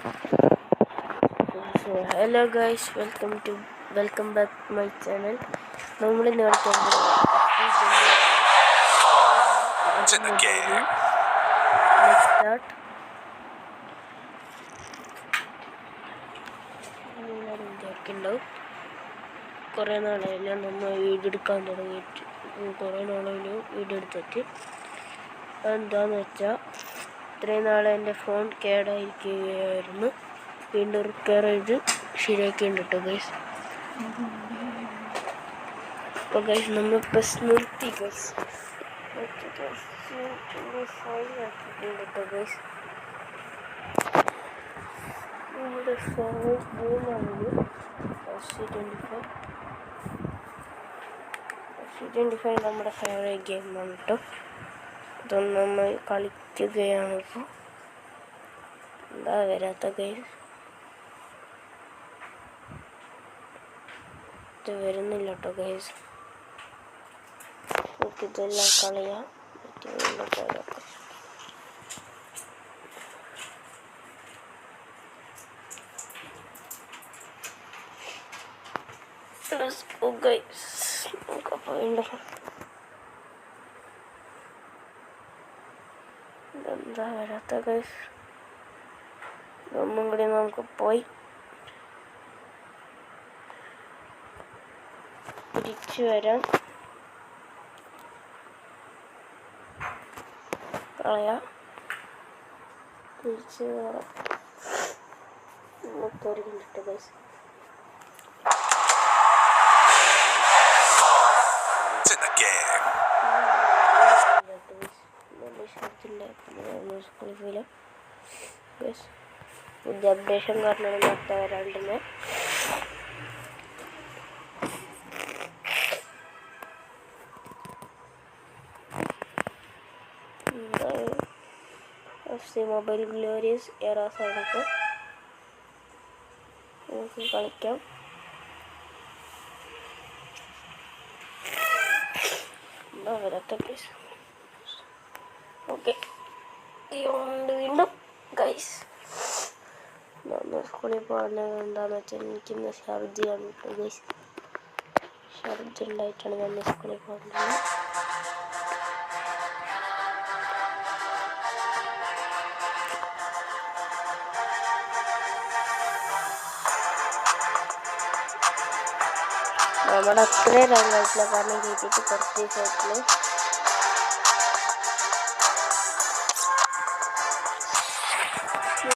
So hello guys, welcome back to my channel. നമ്മൾ ഇന്ന് കളിക്കുന്നത് കുറേ നാളായില്ല നമ്മൾ വീഡിയോ എടുക്കാൻ തുടങ്ങിയിട്ട്. കുറേ നാളായില്ല വീഡിയോ എടുത്തിട്ട്. അതെന്താണെന്ന് വെച്ചാൽ ഇത്രയും നാളെ എൻ്റെ ഫോൺ കേടായിരിക്കുകയായിരുന്നു. വീണ്ടും റിപ്പയർ ചെയ്ത് ശരിയാക്കിയുണ്ട് കേട്ടോ ഗൈസ്. അപ്പോൾ ഗൈസ് നമ്മൾ പ്ലസ് നിർത്തി ഗൈസ്. കേട്ടോ ഗൈസ്. നമ്മുടെ ഫേവറേറ്റ് ഗെയിമാണിത്. FC25 നമ്മുടെ ഫേവറേറ്റ് ഗെയിമാണ് കേട്ടോ. അതൊന്നും നമ്മൾ കളിക്കുകയാണിപ്പോൾ. എന്താ വരാത്ത ഗൈസ്? ഇത് വരുന്നില്ല കേട്ടോ ഗൈസ്. നമുക്കിതെല്ലാം കളയാം. നമുക്കപ്പോൾ വീണ്ടും ഇതെന്താ വരാത്ത ഗൈസ്? ഒന്നും കൂടി നമുക്ക് പോയി തിരിച്ചു വരാം. കളയാം. തിരിച്ച് കയറാം. നമുക്കൊരു മിനിറ്റ് ഗൈസ്. പുതിയ അപ്ഡേഷൻ കാരണം നേരത്തെ വരാണ്ടിന്. FC മൊബൈൽ ഗ്ലോറിയസ് എറാസ് ആണിപ്പോൾ. നമുക്ക് കളിക്കാം. വരട്ടെ പ്ലീസ്. ഓക്കെ, വീണ്ടും ഗൈസ് നമ്മൾ സ്കൂളിൽ പോകുന്നത് എന്താണെന്ന് വെച്ചാൽ എനിക്കിന്ന് ഛർദിയാണ് ഗൈസ്. ഛർദി ഉണ്ടായിട്ടാണ് ഞാൻ സ്കൂളിൽ പോകുന്നത്. നമ്മുടെ അത്രയും റൺ ആയിട്ടില്ല, കാരണം ജയിച്ചിട്ട് കുറച്ച് ദിവസമായിട്ടുള്ളൂ.